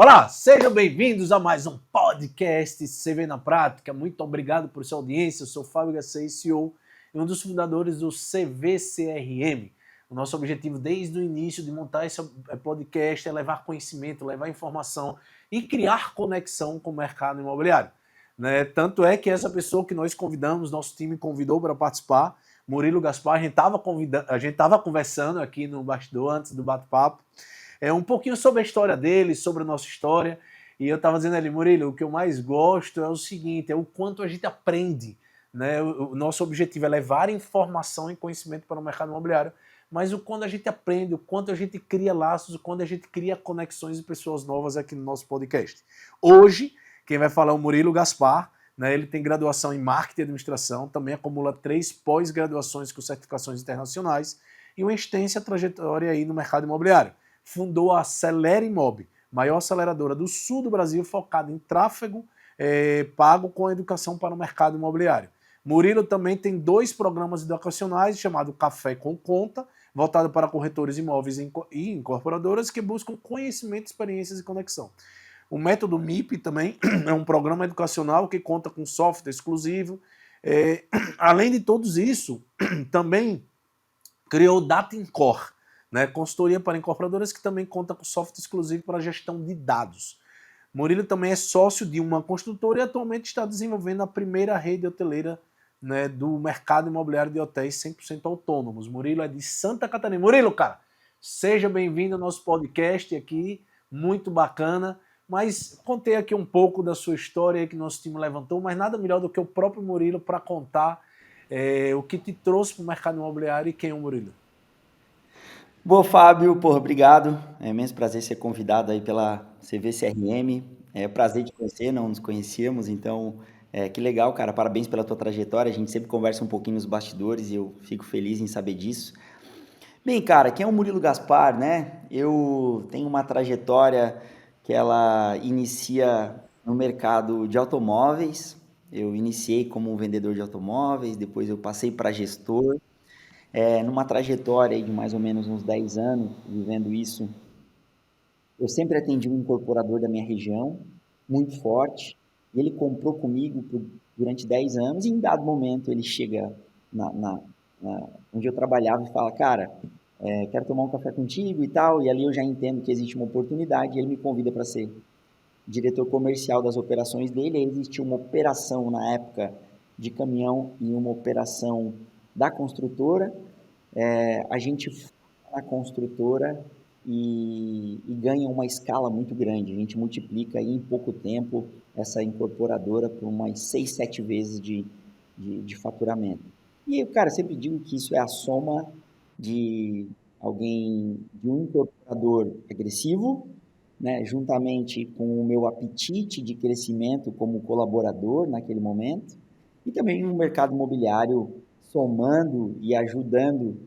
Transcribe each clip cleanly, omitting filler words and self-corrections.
Olá, sejam bem-vindos a mais um podcast CV na Prática. Muito obrigado por sua audiência. Eu sou Fábio Garcês, CEO e um dos fundadores do CVCRM. O nosso objetivo desde o início de montar esse podcast é levar conhecimento, levar informação e criar conexão com o mercado imobiliário. Né? Tanto é que essa pessoa que nós convidamos, nosso time convidou para participar, Murilo Gaspar, a gente estava conversando aqui no bastidor antes do bate-papo, um pouquinho sobre a história dele, sobre a nossa história. E eu estava dizendo ali, Murilo, o que eu mais gosto é o seguinte, é o quanto a gente aprende. Né? O nosso objetivo é levar informação e conhecimento para o mercado imobiliário, mas o quanto a gente aprende, o quanto a gente cria laços, o quanto a gente cria conexões e pessoas novas aqui no nosso podcast. Hoje, quem vai falar é o Murilo Gaspar. Né? Ele tem graduação em Marketing e Administração, também acumula 3 pós-graduações com certificações internacionais e uma extensa trajetória aí no mercado imobiliário. Fundou a Acelera Imob, maior aceleradora do sul do Brasil, focada em tráfego pago com educação para o mercado imobiliário. Murilo também tem 2 programas educacionais, chamado Café com Conta, voltado para corretores imóveis e incorporadoras que buscam conhecimento, experiências e conexão. O método MIP também é um programa educacional que conta com software exclusivo. Além de tudo isso, também criou o Data Incor, né, consultoria para incorporadoras que também conta com software exclusivo para gestão de dados. Murilo também é sócio de uma construtora e atualmente está desenvolvendo a primeira rede hoteleira, né, do mercado imobiliário de hotéis 100% autônomos. Murilo é de Santa Catarina. Murilo, cara, seja bem-vindo ao nosso podcast aqui, muito bacana. Mas contei aqui um pouco da sua história que nosso time levantou, mas nada melhor do que o próprio Murilo para contar o que te trouxe para o mercado imobiliário e quem é o Murilo. Boa, Fábio, porra, obrigado. É imenso prazer ser convidado aí pela CVCRM. É prazer te conhecer, não nos conhecíamos, então que legal, cara. Parabéns pela tua trajetória. A gente sempre conversa um pouquinho nos bastidores e eu fico feliz em saber disso. Bem, cara, quem é o Murilo Gaspar, né? Eu tenho uma trajetória que ela inicia no mercado de automóveis. Eu iniciei como um vendedor de automóveis, depois eu passei para gestor. Numa trajetória de mais ou menos uns 10 anos, vivendo isso, eu sempre atendi um incorporador da minha região, muito forte, e ele comprou comigo durante 10 anos, e em dado momento ele chega onde eu trabalhava e fala, cara, quero tomar um café contigo e tal, e ali eu já entendo que existe uma oportunidade, e ele me convida para ser diretor comercial das operações dele. Aí existia uma operação na época de caminhão e uma operação da construtora. A gente foi na construtora e ganha uma escala muito grande. A gente multiplica aí em pouco tempo essa incorporadora por umas 6, 7 vezes de faturamento. E eu, cara, sempre digo que isso é a soma de de um incorporador agressivo, né, juntamente com o meu apetite de crescimento como colaborador naquele momento, e também um mercado imobiliário somando e ajudando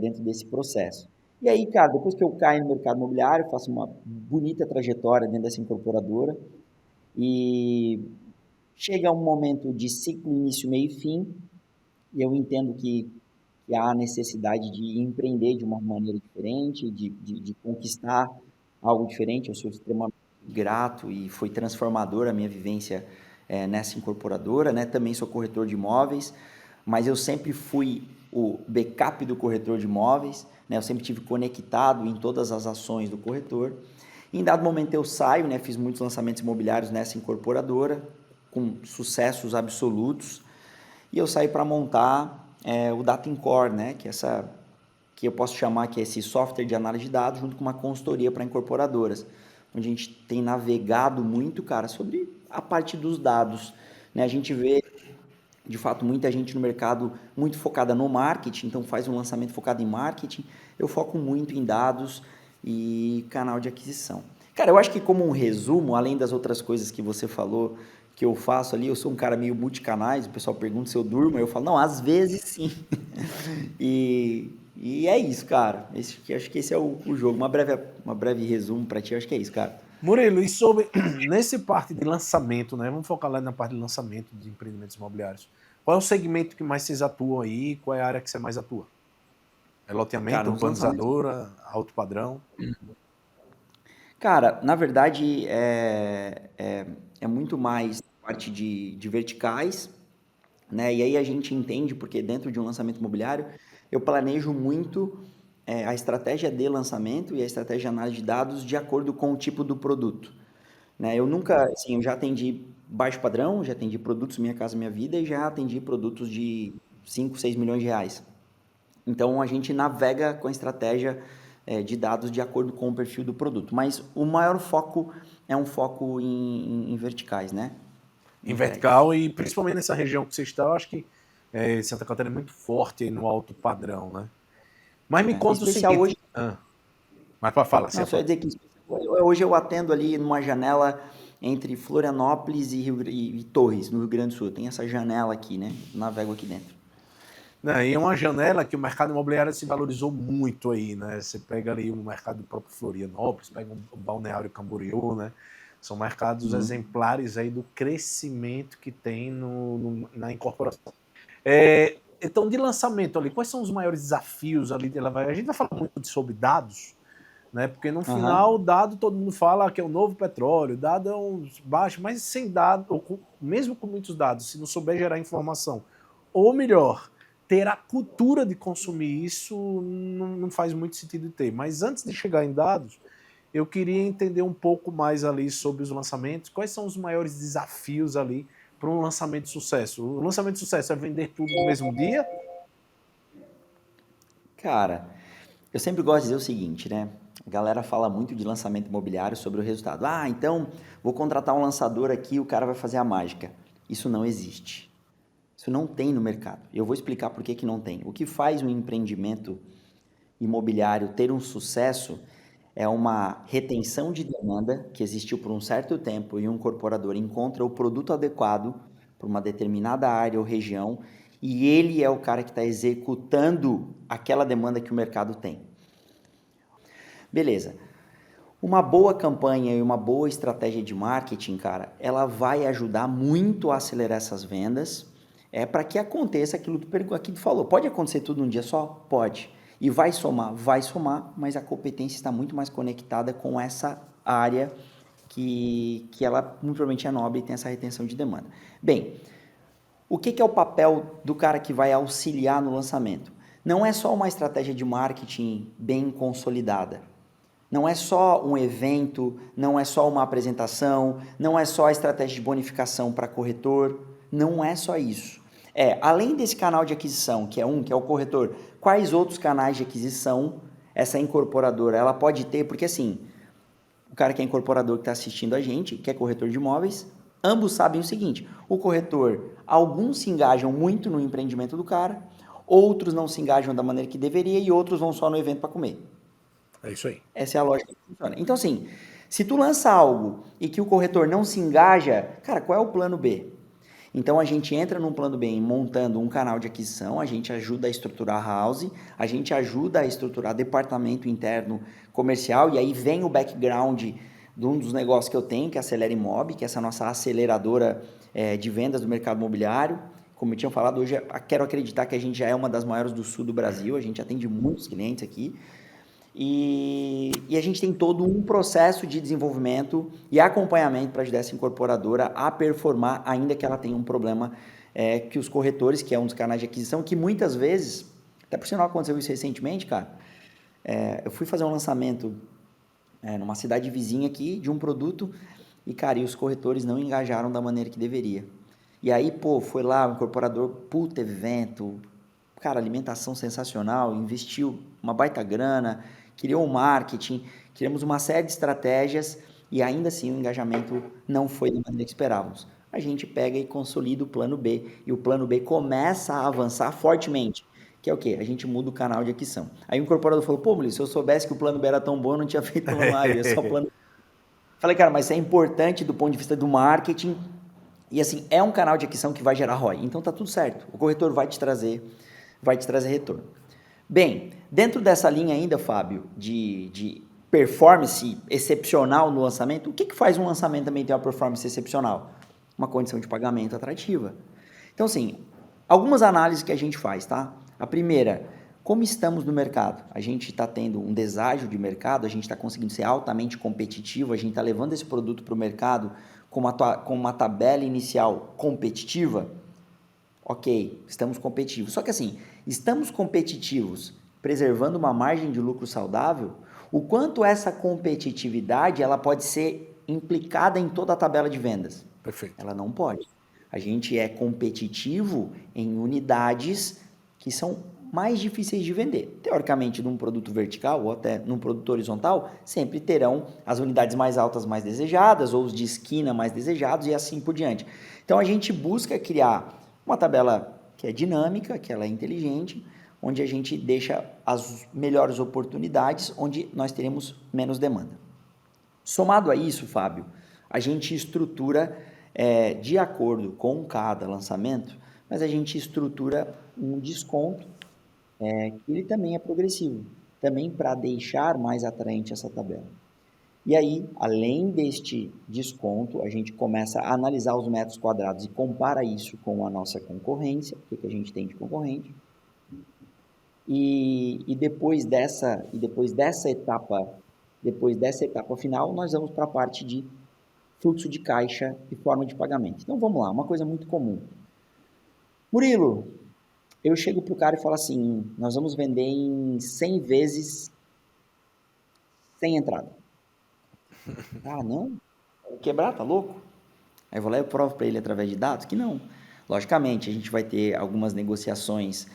dentro desse processo. E aí, cara, depois que eu caio no mercado imobiliário, faço uma bonita trajetória dentro dessa incorporadora e chega um momento de ciclo, início, meio e fim, e eu entendo que há necessidade de empreender de uma maneira diferente, de conquistar algo diferente. Eu sou extremamente grato e foi transformador a minha vivência nessa incorporadora, né? Também sou corretor de imóveis, mas eu sempre fui o backup do corretor de imóveis, né? Eu sempre tive conectado em todas as ações do corretor. Em dado momento eu saio, né? Fiz muitos lançamentos imobiliários nessa incorporadora, com sucessos absolutos, e eu saí para montar o Data Incor, né? Que eu posso chamar que é esse software de análise de dados junto com uma consultoria para incorporadoras, onde a gente tem navegado muito, cara, sobre a parte dos dados, né? A gente vê, de fato, muita gente no mercado muito focada no marketing, então faz um lançamento focado em marketing. Eu foco muito em dados e canal de aquisição. Cara, eu acho que como um resumo, além das outras coisas que você falou, que eu faço ali, eu sou um cara meio multicanais, o pessoal pergunta se eu durmo, eu falo, não, às vezes sim. E é isso, cara. Acho que esse é o jogo. Uma breve resumo para ti, acho que é isso, cara. Murilo, e sobre nesse parte de lançamento, né? Vamos focar lá na parte de lançamento de empreendimentos imobiliários. Qual é o segmento que mais vocês atuam aí? Qual é a área que você mais atua? É Cara, loteamento, nos lançamentos. urbanizadora, alto padrão? Cara, na verdade, é muito mais parte de verticais, né? E aí a gente entende, porque dentro de um lançamento imobiliário, eu planejo muito a estratégia de lançamento e a estratégia de análise de dados de acordo com o tipo do produto, né? Eu nunca, assim, eu já atendi baixo padrão, já atendi produtos Minha Casa Minha Vida e já atendi produtos de 5, 6 milhões de reais. Então a gente navega com a estratégia de dados de acordo com o perfil do produto. Mas o maior foco é um foco em verticais, né? Em Em prédios. vertical e principalmente nessa região que você está, eu acho que Santa Catarina é muito forte aí no alto padrão, né? Mas me conta o Especial seguinte. hoje, Mas para falar, você não, ia só ia falar. dizer que hoje eu atendo ali numa janela entre Florianópolis e Torres, no Rio Grande do Sul. Tem essa janela aqui, né? Navego aqui dentro. Né, e é uma janela que o mercado imobiliário se valorizou muito aí, né? Você pega ali o mercado do próprio Florianópolis, pega o Balneário Camboriú, né? São mercados Uhum. exemplares aí do crescimento que tem na incorporação. Então, de lançamento ali, quais são os maiores desafios ali? A gente vai falar muito sobre dados, né? Porque no final, Aham. dado todo mundo fala que é o novo petróleo, dado é um baixo, mas sem dado, mesmo com muitos dados, se não souber gerar informação, ou melhor, ter a cultura de consumir isso, não faz muito sentido ter. Mas antes de chegar em dados, eu queria entender um pouco mais ali sobre os lançamentos, quais são os maiores desafios ali para um lançamento de sucesso. O lançamento de sucesso é vender tudo no mesmo dia? Cara, eu sempre gosto de dizer o seguinte, né? A galera fala muito de lançamento imobiliário sobre o resultado. Ah, então vou contratar um lançador aqui, o cara vai fazer a mágica. Isso não existe. Isso não tem no mercado. Eu vou explicar por que que não tem. O que faz um empreendimento imobiliário ter um sucesso é uma retenção de demanda que existiu por um certo tempo e um incorporador encontra o produto adequado para uma determinada área ou região e ele é o cara que está executando aquela demanda que o mercado tem. Beleza. Uma boa campanha e uma boa estratégia de marketing, cara, ela vai ajudar muito a acelerar essas vendas, para que aconteça aquilo que tu falou. Pode acontecer tudo num dia só? Pode. E vai somar, mas a competência está muito mais conectada com essa área que ela muito provavelmente é nobre e tem essa retenção de demanda. Bem, o que é o papel do cara que vai auxiliar no lançamento? Não é só uma estratégia de marketing bem consolidada. Não é só um evento, não é só uma apresentação, não é só a estratégia de bonificação para corretor, não é só isso. Além desse canal de aquisição, que é o corretor, quais outros canais de aquisição essa incorporadora ela pode ter? Porque assim, o cara que é incorporador que está assistindo a gente, que é corretor de imóveis, ambos sabem o seguinte: o corretor, alguns se engajam muito no empreendimento do cara, outros não se engajam da maneira que deveria e outros vão só no evento para comer. É isso aí. Essa é a lógica que funciona. Então, assim, se tu lança algo e que o corretor não se engaja, cara, qual é o plano B? Então, a gente entra num plano B montando um canal de aquisição, a gente ajuda a estruturar a house, a gente ajuda a estruturar departamento interno comercial, e aí vem o background de um dos negócios que eu tenho, que é a Acelera Imob, que é essa nossa aceleradora de vendas do mercado imobiliário. Como eu tinha falado, hoje quero acreditar que a gente já é uma das maiores do sul do Brasil, a gente atende muitos clientes aqui. E a gente tem todo um processo de desenvolvimento e acompanhamento para ajudar essa incorporadora a performar, ainda que ela tenha um problema que os corretores, que é um dos canais de aquisição, que muitas vezes, até por sinal aconteceu isso recentemente, cara, eu fui fazer um lançamento numa cidade vizinha aqui de um produto e, cara, e os corretores não engajaram da maneira que deveria. E aí, pô, foi lá o incorporador, puta evento, cara, alimentação sensacional, investiu uma baita grana, criou um marketing, criamos uma série de estratégias e ainda assim o engajamento não foi da maneira que esperávamos. A gente pega e consolida o plano B e o plano B começa a avançar fortemente. Que é o quê? A gente muda o canal de aquisição. Aí o incorporador falou, pô, Maurício, se eu soubesse que o plano B era tão bom, eu não tinha feito plano A, eu ia só plano. Falei, cara, mas isso é importante do ponto de vista do marketing. E assim, é um canal de aquisição que vai gerar ROI. Então tá tudo certo. O corretor vai te trazer retorno. Bem, dentro dessa linha ainda, Fábio, de performance excepcional no lançamento, o que faz um lançamento também ter uma performance excepcional? Uma condição de pagamento atrativa. Então, assim, algumas análises que a gente faz, tá? A primeira, como estamos no mercado? A gente está tendo um deságio de mercado, a gente está conseguindo ser altamente competitivo, a gente está levando esse produto para o mercado com uma tabela inicial competitiva? Ok, estamos competitivos. Só que assim, estamos competitivos preservando uma margem de lucro saudável? O quanto essa competitividade ela pode ser implicada em toda a tabela de vendas? Perfeito. Ela não pode. A gente é competitivo em unidades que são mais difíceis de vender. Teoricamente, num produto vertical ou até num produto horizontal, sempre terão as unidades mais altas mais desejadas ou os de esquina mais desejados e assim por diante. Então, a gente busca criar uma tabela que é dinâmica, que ela é inteligente, onde a gente deixa as melhores oportunidades, onde nós teremos menos demanda. Somado a isso, Fábio, a gente estrutura de acordo com cada lançamento, mas a gente estrutura um desconto que ele também é progressivo, também para deixar mais atraente essa tabela. E aí, além deste desconto, a gente começa a analisar os metros quadrados e compara isso com a nossa concorrência, o que a gente tem de concorrente. E depois dessa etapa final, nós vamos para a parte de fluxo de caixa e forma de pagamento. Então vamos lá, uma coisa muito comum. Murilo, eu chego para o cara e falo assim, nós vamos vender em 100 vezes sem entrada. Ah, não? Quebrar, tá louco? Aí eu vou lá e provo para ele através de dados que não. Logicamente, a gente vai ter algumas negociações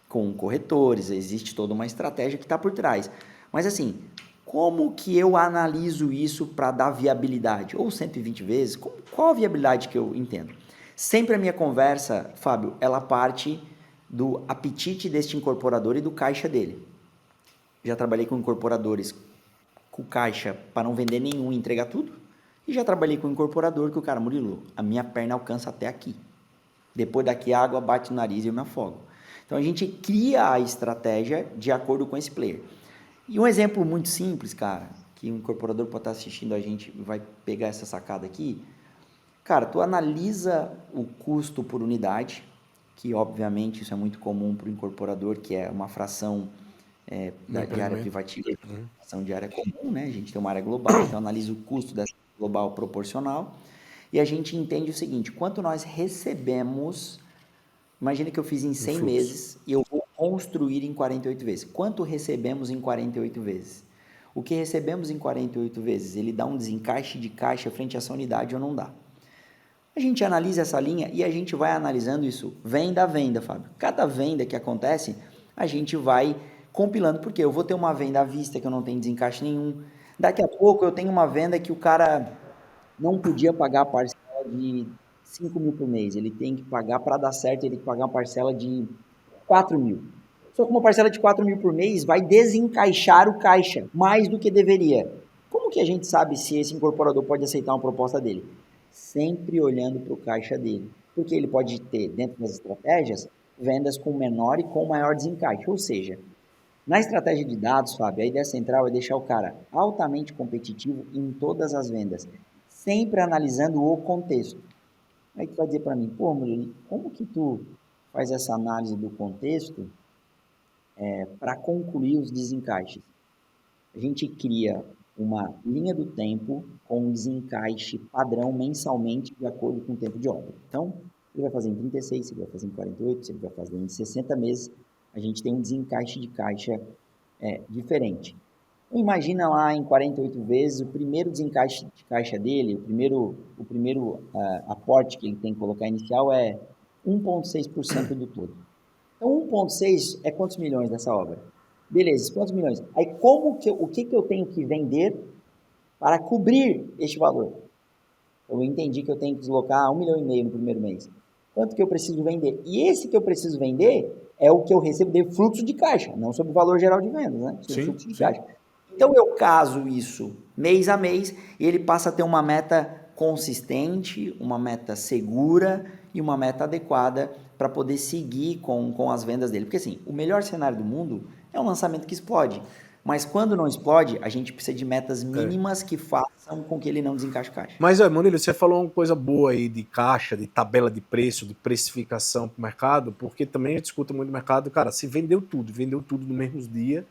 com corretores, existe toda uma estratégia que está por trás. Mas assim, como que eu analiso isso para dar viabilidade? Ou 120 vezes? Qual a viabilidade que eu entendo? Sempre a minha conversa, Fábio, ela parte do apetite deste incorporador e do caixa dele. Já trabalhei com incorporadores com caixa para não vender nenhum e entregar tudo. E já trabalhei com incorporador que o cara, Murilo, a minha perna alcança até aqui. Depois daqui a água bate no nariz e eu me afogo. Então a gente cria a estratégia de acordo com esse player. E um exemplo muito simples, cara, que um incorporador pode estar assistindo a gente vai pegar essa sacada aqui. Cara, tu analisa o custo por unidade, que obviamente isso é muito comum para o incorporador, que é uma fração de área privativa, fração de área comum, né? A gente tem uma área global, então analisa o custo dessa global proporcional e a gente entende o seguinte, quanto nós recebemos, imagina que eu fiz em 100 meses e eu vou construir em 48 vezes. Quanto recebemos em 48 vezes? O que recebemos em 48 vezes? Ele dá um desencaixe de caixa frente a essa unidade ou não dá? A gente analisa essa linha e a gente vai analisando isso venda a venda, Fábio. Cada venda que acontece, a gente vai compilando, porque eu vou ter uma venda à vista que eu não tenho desencaixe nenhum. Daqui a pouco eu tenho uma venda que o cara não podia pagar a parcela de 5 mil por mês. Ele tem que pagar, para dar certo, ele tem que pagar uma parcela de 4 mil. Só que uma parcela de 4 mil por mês vai desencaixar o caixa mais do que deveria. Como que a gente sabe se esse incorporador pode aceitar uma proposta dele? Sempre olhando para o caixa dele. Porque ele pode ter, dentro das estratégias, vendas com menor e com maior desencaixe. Ou seja, na estratégia de dados, Fábio, a ideia central é deixar o cara altamente competitivo em todas as vendas, sempre analisando o contexto. Aí tu vai dizer para mim, pô, Murilo, como que tu faz essa análise do contexto para concluir os desencaixes? A gente cria uma linha do tempo com um desencaixe padrão mensalmente de acordo com o tempo de obra. Então, ele vai fazer em 36, se ele vai fazer em 48, se ele vai fazer em 60 meses, a gente tem um desencaixe de caixa diferente. Então, imagina lá em 48 vezes, o primeiro desencaixe de caixa dele, o primeiro aporte que ele tem que colocar inicial é 1,6% do todo. Então, 1,6 é quantos milhões dessa obra? Beleza, quantos milhões? Aí, o que eu tenho que vender para cobrir este valor? Eu entendi que eu tenho que deslocar 1,5 milhão no primeiro mês. Quanto que eu preciso vender? E esse que eu preciso vender é o que eu recebo de fluxo de caixa, não sobre o valor geral de vendas, né? Sobre fluxo de caixa. Então, eu caso isso mês a mês e ele passa a ter uma meta consistente, uma meta segura e uma meta adequada para poder seguir com as vendas dele. Porque assim, o melhor cenário do mundo é um lançamento que explode. Mas quando não explode, a gente precisa de metas É. mínimas que façam com que ele não desencaixe caixa. Mas, Murilo, você falou uma coisa boa aí de caixa, de tabela de preço, de precificação para o mercado, porque também a gente escuta muito no mercado, cara, se vendeu tudo no mesmo dia,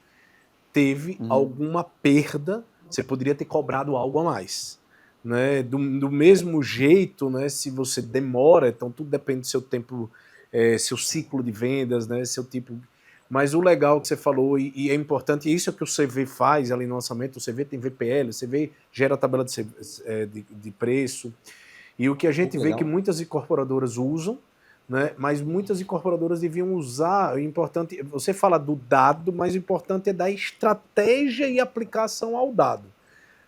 teve alguma perda, você poderia ter cobrado algo a mais. Né? Do mesmo jeito, né, se você demora, então tudo depende do seu tempo, seu ciclo de vendas, né, seu tipo. Mas o legal que você falou, e é importante, e isso é o que o CV faz ali no lançamento, o CV tem VPL, o CV gera tabela de preço, e o que a gente vê que muitas incorporadoras usam, né, mas muitas incorporadoras deviam usar, o importante, você fala do dado, mas o importante é da estratégia e aplicação ao dado.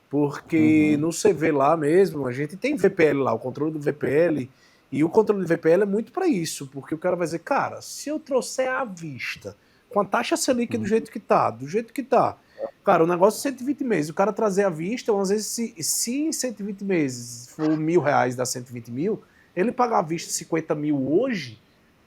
Porque no CV lá mesmo, a gente tem VPL lá, o controle do VPL, e o controle do VPL é muito para isso, porque o cara vai dizer, cara, se eu trouxer à vista, com a taxa Selic do jeito que tá, cara, o negócio é 120 meses, o cara trazer à vista, às vezes, se em 120 meses for R$1.000, dá 120 mil, ele pagar à vista 50 mil hoje,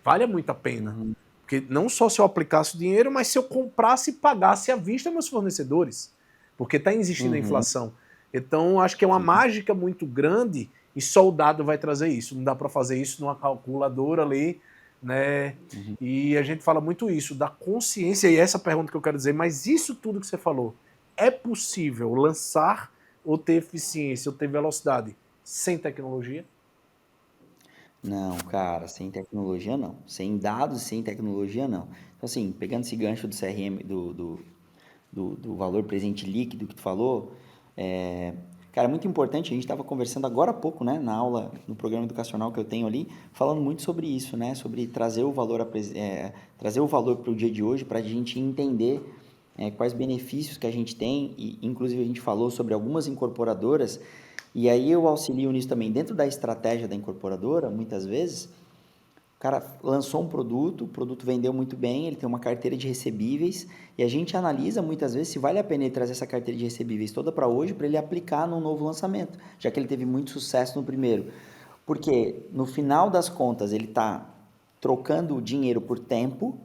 vale muito a pena. Porque não só se eu aplicasse o dinheiro, mas se eu comprasse e pagasse à vista meus fornecedores. Porque está existindo a inflação. Então, acho que é uma mágica muito grande e só o dado vai trazer isso. Não dá para fazer isso numa calculadora ali, né? E a gente fala muito isso, da consciência, e essa pergunta que eu quero dizer, mas isso tudo que você falou, é possível lançar ou ter eficiência ou ter velocidade sem tecnologia? Não, cara, sem tecnologia não. Sem dados, sem tecnologia não. Então, assim, pegando esse gancho do CRM, do valor presente líquido que tu falou, cara, é muito importante, a gente estava conversando agora há pouco, né, na aula, no programa educacional que eu tenho ali, falando muito sobre isso, né, sobre trazer o valor para o dia de hoje, para a gente entender quais benefícios que a gente tem, e inclusive a gente falou sobre algumas incorporadoras, e aí eu auxilio nisso também, dentro da estratégia da incorporadora, muitas vezes, o cara lançou um produto, o produto vendeu muito bem, ele tem uma carteira de recebíveis e a gente analisa muitas vezes se vale a pena ele trazer essa carteira de recebíveis toda para hoje para ele aplicar num novo lançamento, já que ele teve muito sucesso no primeiro. Porque no final das contas ele está trocando o dinheiro por tempo,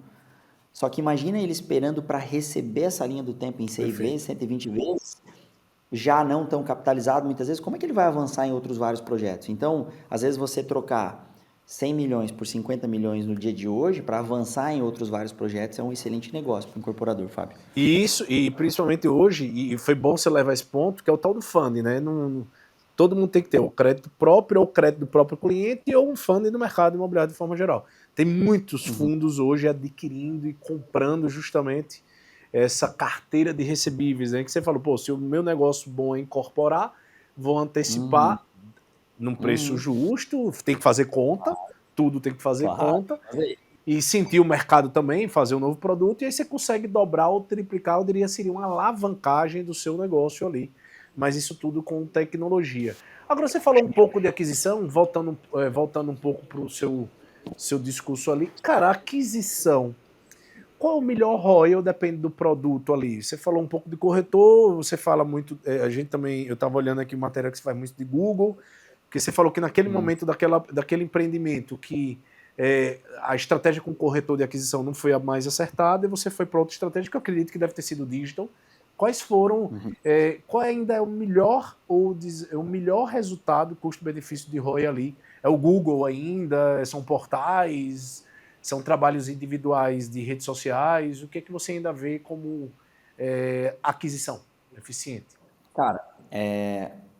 só que imagina ele esperando para receber essa linha do tempo em 100 vezes, 120 vezes, já não tão capitalizado muitas vezes, como é que ele vai avançar em outros vários projetos? Então, às vezes você trocar 100 milhões por 50 milhões no dia de hoje para avançar em outros vários projetos é um excelente negócio para o incorporador, Fábio. E isso, e principalmente hoje, e foi bom você levar esse ponto, que é o tal do funding, né? Todo mundo tem que ter o crédito próprio, ou o crédito do próprio cliente, ou um funding no mercado imobiliário de forma geral. Tem muitos fundos hoje adquirindo e comprando justamente essa carteira de recebíveis, né? Que você falou, pô, se o meu negócio bom é incorporar, vou antecipar num preço justo, tem que fazer conta, tudo tem que fazer conta, e sentir o mercado também, fazer um novo produto, e aí você consegue dobrar ou triplicar, eu diria, seria uma alavancagem do seu negócio ali. Mas isso tudo com tecnologia. Agora, você falou um pouco de aquisição, voltando um pouco para o seu discurso ali. Cara, aquisição, qual é o melhor ROI ou depende do produto ali? Você falou um pouco de corretor, você fala muito, a gente também, eu estava olhando aqui uma matéria que você faz muito de Google, porque você falou que naquele momento daquele empreendimento que a estratégia com o corretor de aquisição não foi a mais acertada e você foi para outra estratégia que eu acredito que deve ter sido digital. Quais foram, qual ainda é o melhor o melhor resultado custo-benefício de ROI ali? É o Google ainda? São portais? São trabalhos individuais de redes sociais? O que é que você ainda vê como aquisição eficiente? Cara,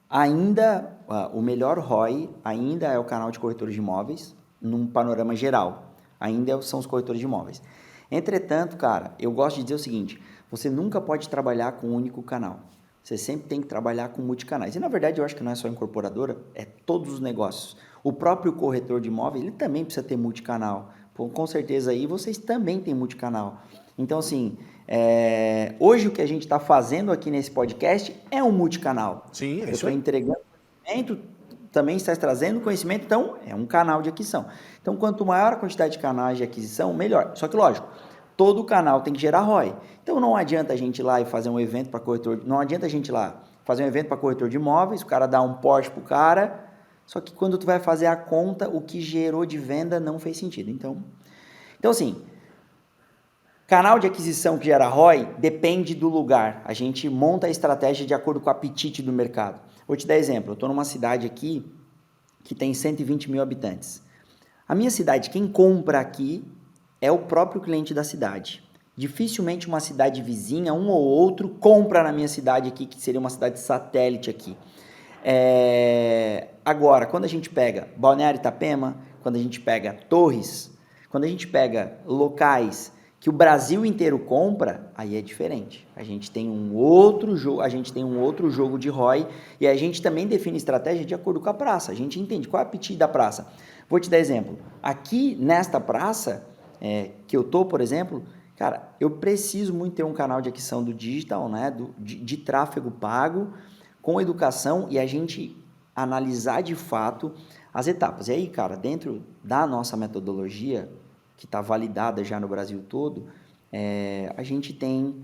ainda o melhor ROI ainda é o canal de corretores de imóveis, num panorama geral. Ainda são os corretores de imóveis. Entretanto, cara, eu gosto de dizer o seguinte: você nunca pode trabalhar com um único canal. Você sempre tem que trabalhar com multicanais. E na verdade eu acho que não é só a incorporadora, é todos os negócios. O próprio corretor de imóvel, ele também precisa ter multicanal. Com certeza aí vocês também têm multicanal. Então, assim, hoje o que a gente está fazendo aqui nesse podcast é um multicanal. Sim, é Eu isso estou aí. entregando conhecimento, também está trazendo conhecimento, então é um canal de aquisição. Então, quanto maior a quantidade de canais de aquisição, melhor. Só que, lógico, todo canal tem que gerar ROI. Então, não adianta a gente ir lá e fazer um evento para corretor, não adianta a gente ir lá fazer um evento para corretor de imóveis, o cara dá um Porsche pro cara, só que quando tu vai fazer a conta, o que gerou de venda não fez sentido. Então assim, Canal de aquisição que gera ROI depende do lugar. A gente monta a estratégia de acordo com o apetite do mercado. Vou te dar exemplo. Eu estou numa cidade aqui que tem 120 mil habitantes. A minha cidade, quem compra aqui é o próprio cliente da cidade. Dificilmente uma cidade vizinha, um ou outro, compra na minha cidade aqui, que seria uma cidade satélite aqui. Agora, quando a gente pega Balneário Itapema, quando a gente pega Torres, quando a gente pega locais que o Brasil inteiro compra, aí é diferente. A gente tem um outro jogo de ROI e a gente também define estratégia de acordo com a praça. A gente entende qual é o apetite da praça. Vou te dar exemplo. Aqui nesta praça que eu tô, por exemplo, cara, eu preciso muito ter um canal de aquisição do digital, né, de tráfego pago, com educação e a gente analisar de fato as etapas. E aí, cara, dentro da nossa metodologia, que está validada já no Brasil todo, a gente tem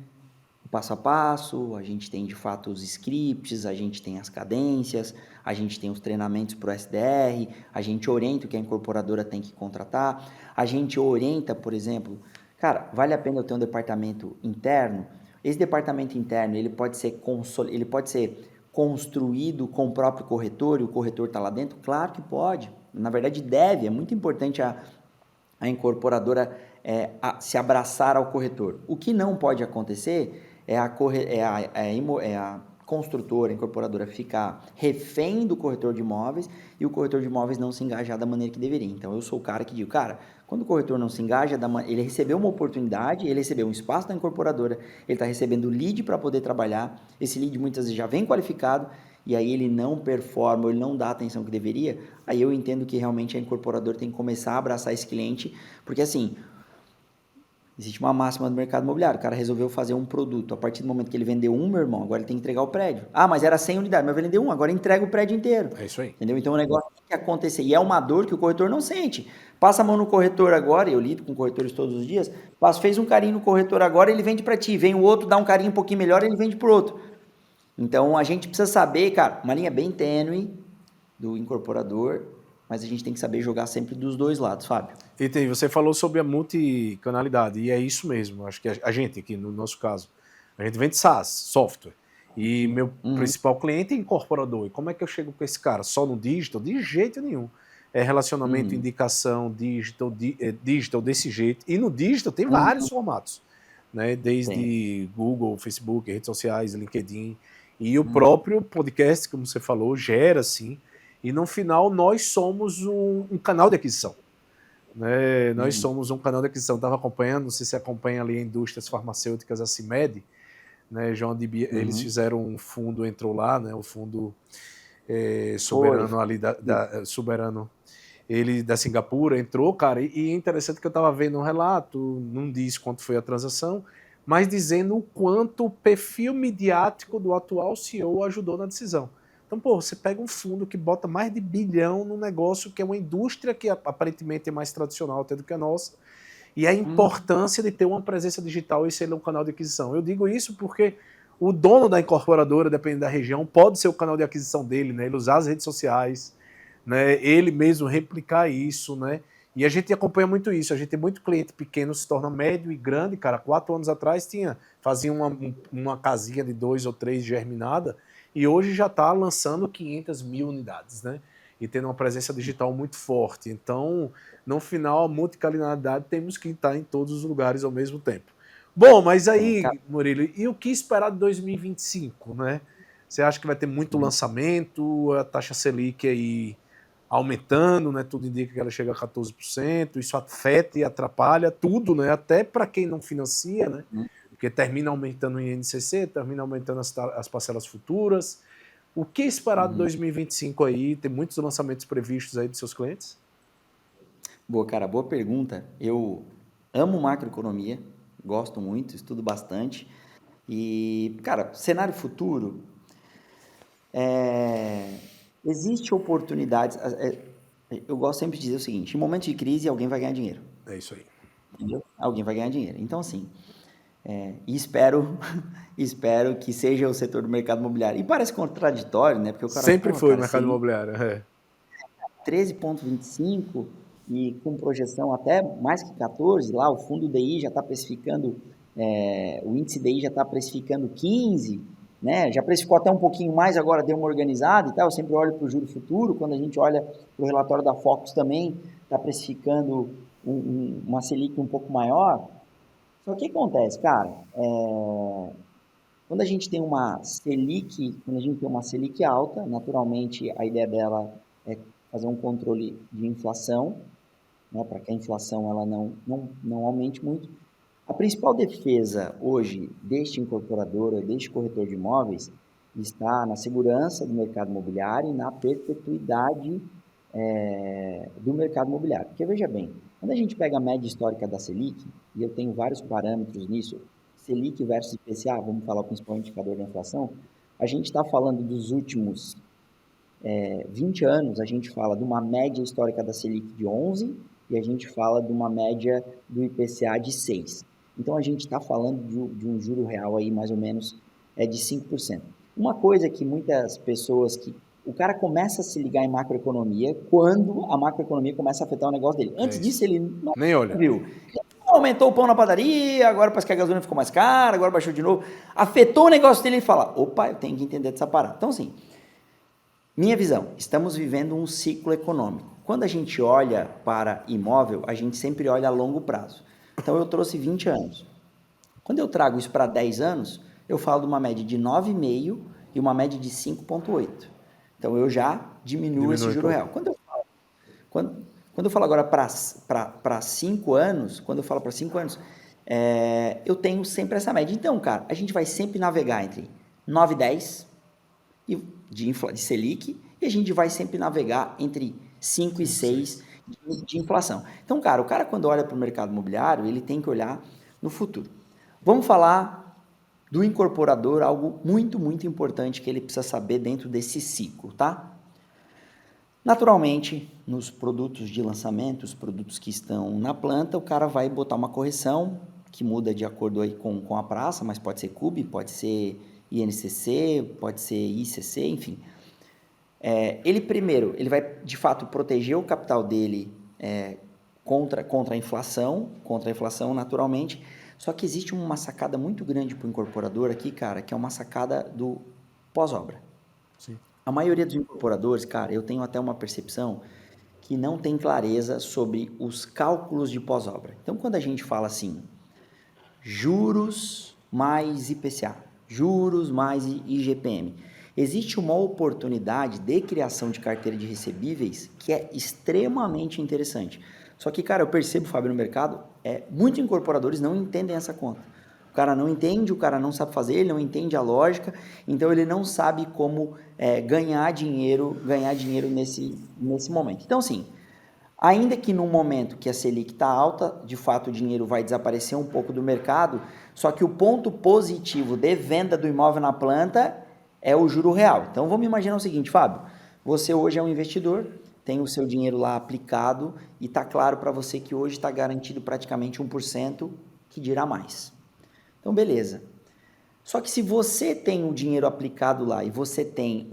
o passo a passo, a gente tem de fato os scripts, a gente tem as cadências, a gente tem os treinamentos para o SDR, a gente orienta o que a incorporadora tem que contratar, a gente orienta, por exemplo, cara, vale a pena eu ter um departamento interno? Esse departamento interno, ele pode ser construído com o próprio corretor e o corretor está lá dentro? Claro que pode, na verdade deve, é muito importante a incorporadora se abraçar ao corretor. O que não pode acontecer é a construtora, a incorporadora ficar refém do corretor de imóveis e o corretor de imóveis não se engajar da maneira que deveria. Então, eu sou o cara que digo, cara, quando o corretor não se engaja, ele recebeu uma oportunidade, ele recebeu um espaço da incorporadora, ele está recebendo lead para poder trabalhar, esse lead muitas vezes já vem qualificado, e aí ele não performa, ele não dá a atenção que deveria, aí eu entendo que realmente a incorporadora tem que começar a abraçar esse cliente, porque assim, existe uma máxima do mercado imobiliário, o cara resolveu fazer um produto, a partir do momento que ele vendeu um, meu irmão, agora ele tem que entregar o prédio. Ah, mas era 100 unidades, mas vendeu um, agora entrega o prédio inteiro. É isso aí. Entendeu? Então o negócio tem que acontecer, e é uma dor que o corretor não sente. Passa a mão no corretor agora, eu lido com corretores todos os dias, fez um carinho no corretor agora, ele vende para ti, vem o outro, dá um carinho um pouquinho melhor, ele vende pro outro. Então a gente precisa saber, cara, uma linha bem tênue do incorporador, mas a gente tem que saber jogar sempre dos dois lados, Fábio. E você falou sobre a multicanalidade, e é isso mesmo. Acho que a gente aqui, no nosso caso, a gente vende SaaS, software, e meu principal cliente é incorporador. E como é que eu chego com esse cara? Só no digital? De jeito nenhum. É relacionamento, indicação, digital desse jeito. E no digital tem vários formatos, né? Desde Google, Facebook, redes sociais, LinkedIn. E o próprio podcast, como você falou, gera, sim. E no final, nós somos um canal de aquisição. Né? Nós somos um canal de aquisição. Estava acompanhando, não sei se você acompanha ali a Indústrias Farmacêuticas, a CIMED, né? João de Bia, eles fizeram um fundo, entrou lá, né? O fundo soberano ali, soberano, ele da Singapura, entrou, cara, e é interessante que eu estava vendo um relato, não diz quanto foi a transação, mas dizendo o quanto o perfil midiático do atual CEO ajudou na decisão. Então, pô, você pega um fundo que bota mais de bilhão num negócio que é uma indústria que aparentemente é mais tradicional até do que a nossa, e a importância de ter uma presença digital e ser um canal de aquisição. Eu digo isso porque o dono da incorporadora, dependendo da região, pode ser o canal de aquisição dele, né? Ele usar as redes sociais, né? Ele mesmo replicar isso, né? E a gente acompanha muito isso. A gente tem muito cliente pequeno se torna médio e grande, cara. 4 anos atrás fazia uma casinha de 2 ou 3 germinada e hoje já está lançando 500 mil unidades, né? E tendo uma presença digital muito forte. Então, no final, a multicanalidade temos que estar em todos os lugares ao mesmo tempo. Bom, mas aí, Murilo, e o que esperar de 2025, né? Você acha que vai ter muito lançamento, a taxa Selic aí aumentando, né? Tudo indica que ela chega a 14%, isso afeta e atrapalha tudo, né? Até para quem não financia, né? Porque termina aumentando o INCC, termina aumentando as parcelas futuras. O que esperar de 2025 aí? Tem muitos lançamentos previstos aí dos seus clientes? Boa, cara, boa pergunta. Eu amo macroeconomia, gosto muito, estudo bastante. E, cara, cenário futuro, existe oportunidades. Eu gosto sempre de dizer o seguinte: em momento de crise, alguém vai ganhar dinheiro. É isso aí. Entendeu? Alguém vai ganhar dinheiro. Então, assim, e espero, espero que seja o setor do mercado imobiliário. E parece contraditório, né? Porque o cara, Sempre pô, foi o cara, mercado imobiliário. 13,25, e com projeção até mais que 14, lá o fundo DI já está precificando, o índice DI já está precificando 15, né? Já precificou até um pouquinho mais, agora deu uma organizada e tal. Eu sempre olho para o juro futuro, quando a gente olha para o relatório da Focus também, está precificando uma Selic um pouco maior. Só que o que acontece, cara? Quando a gente tem uma Selic alta, naturalmente a ideia dela é fazer um controle de inflação, né, para que a inflação ela não aumente muito. A principal defesa hoje deste incorporador, deste corretor de imóveis, está na segurança do mercado imobiliário e na perpetuidade do mercado imobiliário. Porque veja bem, quando a gente pega a média histórica da Selic, e eu tenho vários parâmetros nisso, Selic versus IPCA, vamos falar o principal indicador da inflação, a gente está falando dos últimos 20 anos, a gente fala de uma média histórica da Selic de 11 e a gente fala de uma média do IPCA de 6. Então, a gente está falando de um juro real aí, mais ou menos, de 5%. Uma coisa que muitas pessoas o cara começa a se ligar em macroeconomia quando a macroeconomia começa a afetar o negócio dele. Antes disso, ele não Nem olha. viu. Aumentou o pão na padaria, agora parece que a gasolina ficou mais cara, agora baixou de novo. Afetou o negócio dele e fala, opa, eu tenho que entender dessa parada. Então, assim, minha visão, estamos vivendo um ciclo econômico. Quando a gente olha para imóvel, a gente sempre olha a longo prazo. Então, eu trouxe 20 anos. Quando eu trago isso para 10 anos, eu falo de uma média de 9,5 e uma média de 5,8. Então, eu já diminuo esse juro real. Quando eu falo agora para 5 anos, quando eu falo para 5 anos, eu tenho sempre essa média. Então, cara, a gente vai sempre navegar entre 9 e 10 de Selic e a gente vai sempre navegar entre 5 e 6 de inflação. Então, cara, o cara quando olha para o mercado imobiliário, ele tem que olhar no futuro. Vamos falar do incorporador, algo muito, muito importante que ele precisa saber dentro desse ciclo, tá? Naturalmente, nos produtos de lançamento, os produtos que estão na planta, o cara vai botar uma correção que muda de acordo aí com a praça, mas pode ser CUB, pode ser INCC, pode ser ICC, enfim. Ele vai de fato proteger o capital dele contra a inflação naturalmente, só que existe uma sacada muito grande para o incorporador aqui, cara, que é uma sacada do pós-obra. Sim. A maioria dos incorporadores, cara, eu tenho até uma percepção que não tem clareza sobre os cálculos de pós-obra. Então, quando a gente fala assim, juros mais IPCA, juros mais IGPM, existe uma oportunidade de criação de carteira de recebíveis que é extremamente interessante. Só que, cara, eu percebo, Fábio, no mercado, muitos incorporadores não entendem essa conta. O cara não entende, o cara não sabe fazer, ele não entende a lógica, então ele não sabe como ganhar dinheiro nesse momento. Então, assim, ainda que no momento que a Selic está alta, de fato o dinheiro vai desaparecer um pouco do mercado, só que o ponto positivo de venda do imóvel na planta é o juro real. Então vamos imaginar o seguinte, Fábio, você hoje é um investidor, tem o seu dinheiro lá aplicado e está claro para você que hoje está garantido praticamente 1%, que dirá mais. Então beleza. Só que se você tem o dinheiro aplicado lá e você tem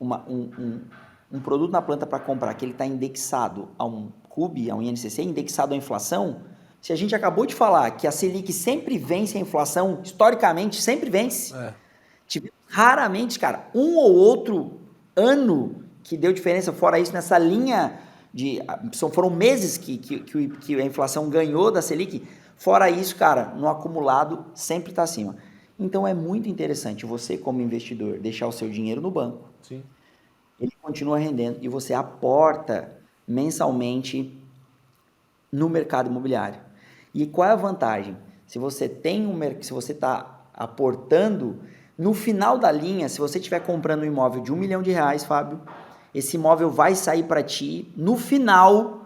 um produto na planta para comprar que ele está indexado a um CUB, a um INCC, indexado à inflação, se a gente acabou de falar que a Selic sempre vence a inflação, historicamente sempre vence, raramente, cara, um ou outro ano que deu diferença, fora isso, nessa linha foram meses que a inflação ganhou da Selic, fora isso, cara, no acumulado sempre está acima. Então é muito interessante você, como investidor, deixar o seu dinheiro no banco. Sim. Ele continua rendendo e você aporta mensalmente no mercado imobiliário. E qual é a vantagem? Se você está aportando, no final da linha, se você estiver comprando um imóvel de R$1 milhão, Fábio, esse imóvel vai sair para ti, no final,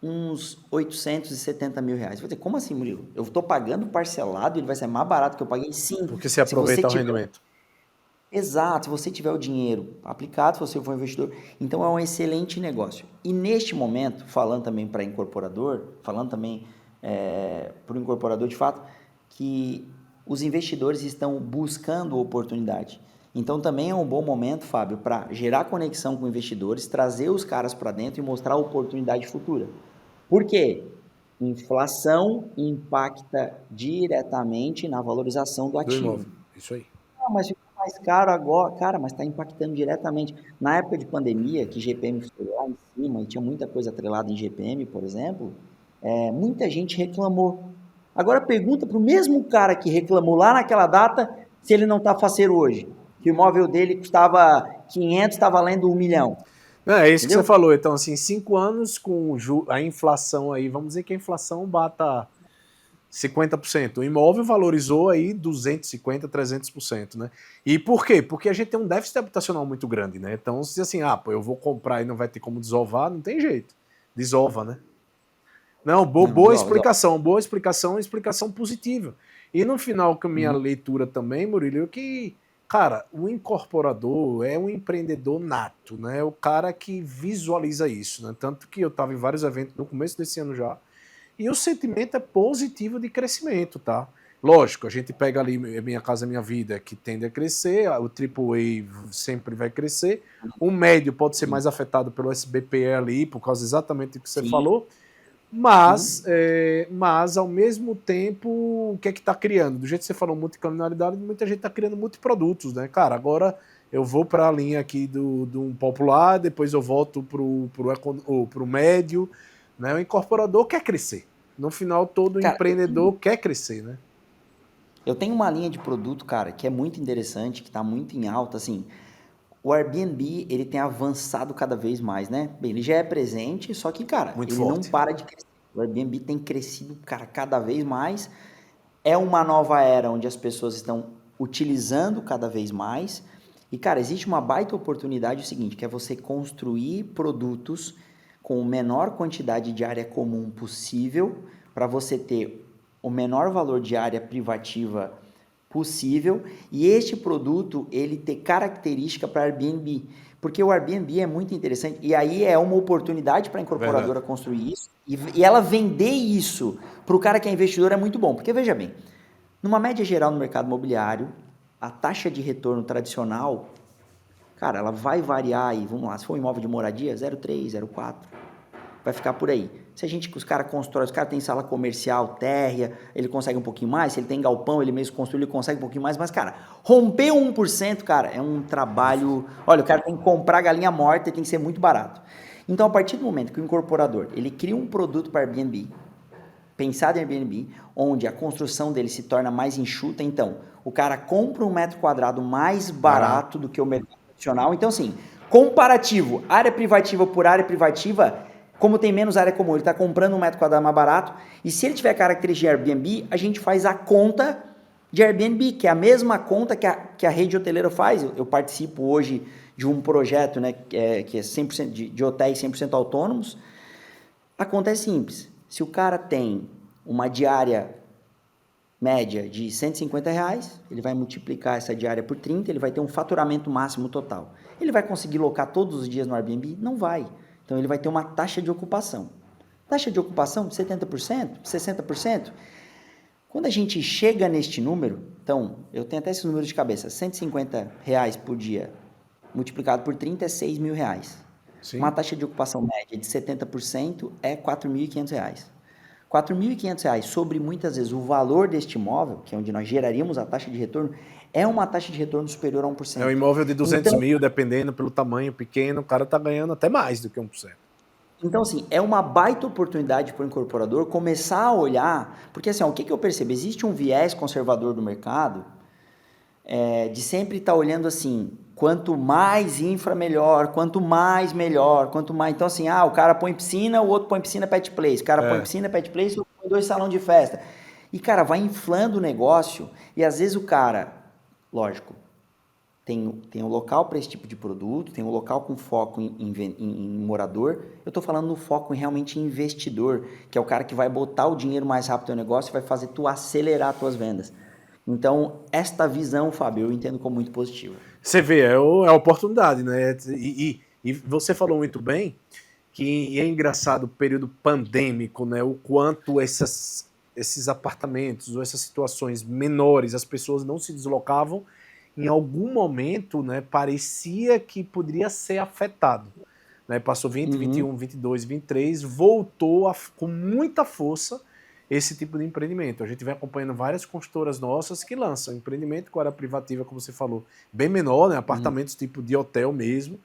uns R$870 mil. Você vai dizer, como assim, Murilo? Eu estou pagando parcelado e ele vai ser mais barato que eu paguei? Sim. Porque você aproveita o rendimento. Exato, se você tiver o dinheiro aplicado, se você for um investidor, então é um excelente negócio. E neste momento, falando também para incorporador, falando também para o incorporador de fato, que os investidores estão buscando oportunidade. Então também é um bom momento, Fábio, para gerar conexão com investidores, trazer os caras para dentro e mostrar a oportunidade futura. Por quê? Inflação impacta diretamente na valorização do Do ativo. imóvel. Isso aí. Ah, mas ficou mais caro agora. Cara, mas está impactando diretamente. Na época de pandemia, que GPM foi lá em cima e tinha muita coisa atrelada em GPM, por exemplo, muita gente reclamou. Agora pergunta para o mesmo cara que reclamou lá naquela data se ele não está faceiro hoje. Que o imóvel dele custava 500, está valendo 1 milhão. É isso que você Entendeu? falou. Então, assim, 5 anos com a inflação aí, vamos dizer que a inflação bata 50%. O imóvel valorizou aí 250, 300%, né? E por quê? Porque a gente tem um déficit habitacional muito grande, né? Então, se assim, pô, eu vou comprar e não vai ter como desovar, não tem jeito. Desova, né? Não, Não, boa explicação, explicação positiva. E no final, com a minha Uhum. leitura também, Murilo, que, cara, o incorporador é um empreendedor nato, né? É o cara que visualiza isso, né? Tanto que eu estava em vários eventos no começo desse ano já, e o sentimento é positivo de crescimento, tá? Lógico, a gente pega ali Minha Casa Minha Vida, que tende a crescer, o AAA sempre vai crescer, o médio pode ser Sim, mais afetado pelo SBPE ali, por causa exatamente do que você sim. falou, Uhum. mas ao mesmo tempo, o que é que está criando? Do jeito que você falou, multicanalidade, muita gente está criando multiprodutos, né? Cara, agora eu vou para a linha aqui do um popular, depois eu volto pro médio, né? O incorporador quer crescer. No final, todo Cara, empreendedor quer crescer, né? eu tenho uma linha de produto, cara, que é muito interessante, que está muito em alta, assim. O Airbnb, ele tem avançado cada vez mais, né? Bem, ele já é presente, só que, cara, Muito ele não forte. para de crescer. O Airbnb tem crescido, cara, cada vez mais. É uma nova era onde as pessoas estão utilizando cada vez mais. E, cara, existe uma baita oportunidade, o seguinte, que é você construir produtos com a menor quantidade de área comum possível, para você ter o menor valor de área privativa possível, e este produto ele ter característica para Airbnb, porque o Airbnb é muito interessante e aí é uma oportunidade para a Verdade. incorporadora construir isso e ela vender isso para o cara que é investidor é muito bom, porque veja bem, numa média geral no mercado imobiliário, a taxa de retorno tradicional, cara, ela vai variar aí, vamos lá, se for um imóvel de moradia, 0,3, 0,4, vai ficar por aí. Se a gente, os caras constroem, os caras têm sala comercial, térrea, ele consegue um pouquinho mais, se ele tem galpão, ele mesmo construiu, ele consegue um pouquinho mais, mas, cara, romper 1%, cara, é um trabalho, olha, o cara tem que comprar galinha morta e tem que ser muito barato. Então, a partir do momento que o incorporador, ele cria um produto para Airbnb, pensado em Airbnb, onde a construção dele se torna mais enxuta, então, o cara compra um metro quadrado mais Barato. barato do que o mercado tradicional, então, assim, comparativo, área privativa por área privativa, como tem menos área comum, ele está comprando um metro quadrado mais barato, e se ele tiver característica de Airbnb, a gente faz a conta de Airbnb, que é a mesma conta que a rede hoteleira faz. Eu participo hoje de um projeto, né, que é 100% de hotéis 100% autônomos. A conta é simples. Se o cara tem uma diária média de R$ 150, ele vai multiplicar essa diária por 30, ele vai ter um faturamento máximo total. Ele vai conseguir locar todos os dias no Airbnb? Não vai. Então ele vai ter uma taxa de ocupação. Taxa de ocupação de 70%, 60%. Quando a gente chega neste número, então, eu tenho até esse número de cabeça, R$ 150 por dia, multiplicado por 30 é R$ 6.000. Uma Sim. taxa de ocupação média de 70% é R$ 4.500. R$ 4.500 sobre muitas vezes o valor deste imóvel, que é onde nós geraríamos a taxa de retorno, é uma taxa de retorno superior a É um 1%. imóvel de 200 Então, mil, dependendo pelo tamanho pequeno, o cara tá ganhando até mais do que 1%. então, assim, é uma baita oportunidade para o incorporador começar a olhar, porque assim, ó, o que eu percebo? Existe um viés conservador do mercado, de sempre estar olhando assim, quanto mais infra melhor, quanto mais melhor, quanto mais. Então, assim, o cara põe piscina, o outro põe piscina pet place, o cara põe É. piscina pet place, o outro põe 2 salões de festa. E, cara, vai inflando o negócio, e às vezes o cara, lógico, tem um local para esse tipo de produto, tem um local com foco em morador. Eu estou falando no foco em realmente investidor, que é o cara que vai botar o dinheiro mais rápido no negócio e vai fazer tu acelerar as tuas vendas. Então, esta visão, Fábio, eu entendo como muito positiva. Você vê, é a oportunidade, né? E você falou muito bem que é engraçado o período pandêmico, né? O quanto esses apartamentos ou essas situações menores, as pessoas não se deslocavam em algum momento, né, parecia que poderia ser afetado. Né? Passou 20, 21, 22, 23, voltou com muita força esse tipo de empreendimento. A gente vem acompanhando várias construtoras nossas que lançam empreendimento com área privativa, como você falou, bem menor, né? Apartamentos tipo de hotel mesmo,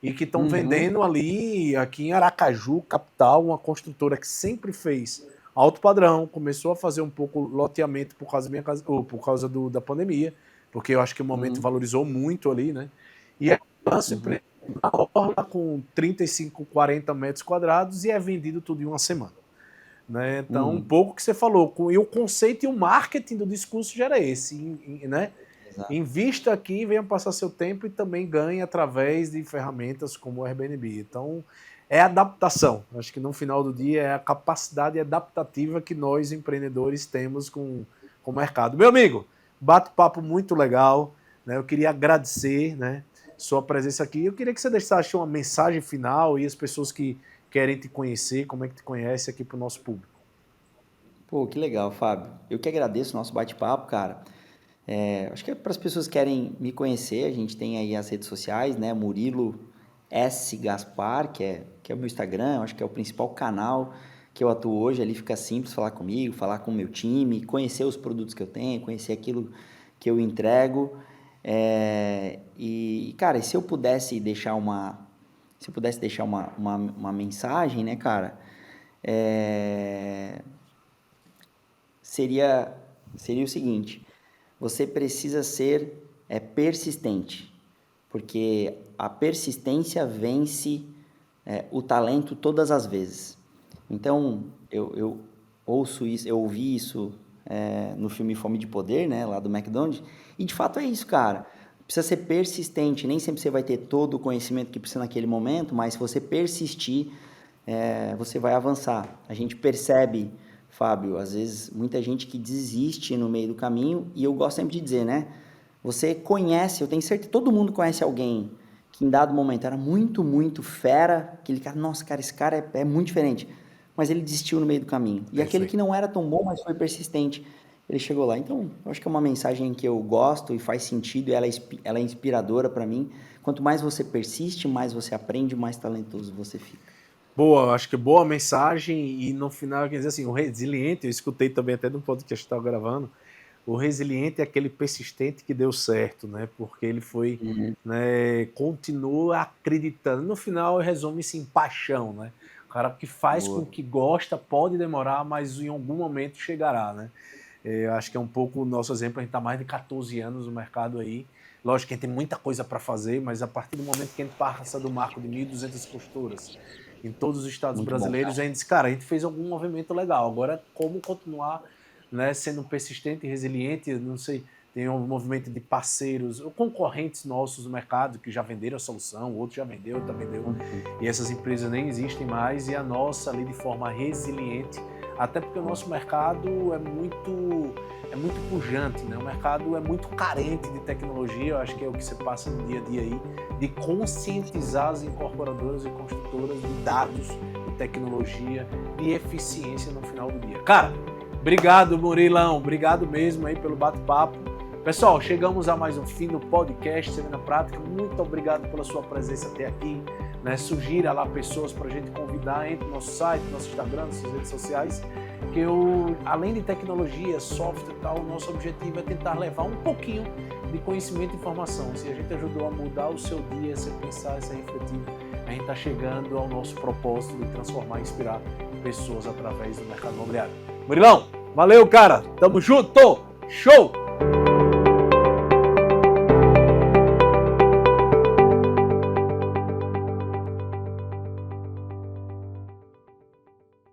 e que estão vendendo ali, aqui em Aracaju, capital, uma construtora que sempre fez alto padrão, começou a fazer um pouco loteamento por causa da pandemia, porque eu acho que o momento valorizou muito ali, né? E aí lança uma orla com 35, 40 metros quadrados e é vendido tudo em uma semana. Né? Então, um pouco que você falou, e o conceito e o marketing do discurso já era esse, né? Invista aqui, venha passar seu tempo e também ganhe através de ferramentas como o Airbnb. Então, é adaptação. Acho que no final do dia é a capacidade adaptativa que nós, empreendedores, temos com o mercado. Meu amigo, bate-papo muito legal, né? Eu queria agradecer, né, sua presença aqui. Eu queria que você deixasse uma mensagem final e as pessoas que querem te conhecer, como é que te conhece aqui para o nosso público. Pô, que legal, Fábio. Eu que agradeço o nosso bate-papo, cara. Acho que é para as pessoas que querem me conhecer, a gente tem aí as redes sociais, né? Murilo S. Gaspar, que é o meu Instagram, acho que é o principal canal que eu atuo hoje. Ali fica simples falar comigo, falar com o meu time, conhecer os produtos que eu tenho, conhecer aquilo que eu entrego. Cara, e se eu pudesse deixar uma mensagem, né, cara, seria o seguinte: você precisa ser persistente, porque a persistência vence o talento todas as vezes. Então, eu ouvi isso no filme Fome de Poder, né, lá do McDonald's, e de fato é isso, cara. Precisa ser persistente, nem sempre você vai ter todo o conhecimento que precisa naquele momento, mas se você persistir, você vai avançar. A gente percebe, Fábio, às vezes muita gente que desiste no meio do caminho, e eu gosto sempre de dizer, né? Você conhece, eu tenho certeza, todo mundo conhece alguém que em dado momento era muito, muito fera, aquele cara, nossa, cara, esse cara é muito diferente, mas ele desistiu no meio do caminho. E aquele que não era tão bom, mas foi persistente, ele chegou lá. Então, eu acho que é uma mensagem que eu gosto e faz sentido, e ela é inspiradora para mim. Quanto mais você persiste, mais você aprende, mais talentoso você fica. Boa, acho que boa mensagem, e no final, quer dizer assim, o resiliente, eu escutei também até no podcast que eu estava gravando, o resiliente é aquele persistente que deu certo, né? Porque ele foi, né, continuou acreditando. No final, resume-se em paixão, né? O cara que faz com que gosta, pode demorar, mas em algum momento chegará, né? Eu acho que é um pouco o nosso exemplo. A gente está mais de 14 anos no mercado aí. Lógico que a gente tem muita coisa para fazer, mas a partir do momento que a gente passa do marco de 1.200 costuras em todos os estados brasileiros, a gente diz, cara, a gente fez algum movimento legal. Agora, como continuar, né, sendo persistente e resiliente? Não sei, tem um movimento de parceiros ou concorrentes nossos no mercado que já venderam a solução, outro já vendeu, outra vendeu, e essas empresas nem existem mais, e a nossa ali de forma resiliente, até porque o nosso mercado é muito pujante, né? O mercado é muito carente de tecnologia. Eu acho que é o que você passa no dia a dia aí, de conscientizar as incorporadoras e construtoras de dados, de tecnologia, de eficiência no final do dia. Cara, obrigado, Murilão, obrigado mesmo aí pelo bate-papo. Pessoal, chegamos a mais um fim do podcast CV na Prática. Muito obrigado pela sua presença até aqui, né? Sugira lá pessoas para a gente convidar, entre no nosso site, nosso Instagram, nossas redes sociais, que além de tecnologia, software e tal, o nosso objetivo é tentar levar um pouquinho de conhecimento e informação. Se a gente ajudou a mudar o seu dia, você pensar, você refletir, a gente está chegando ao nosso propósito de transformar e inspirar pessoas através do mercado imobiliário. Murilão, valeu, cara! Tamo junto! Show!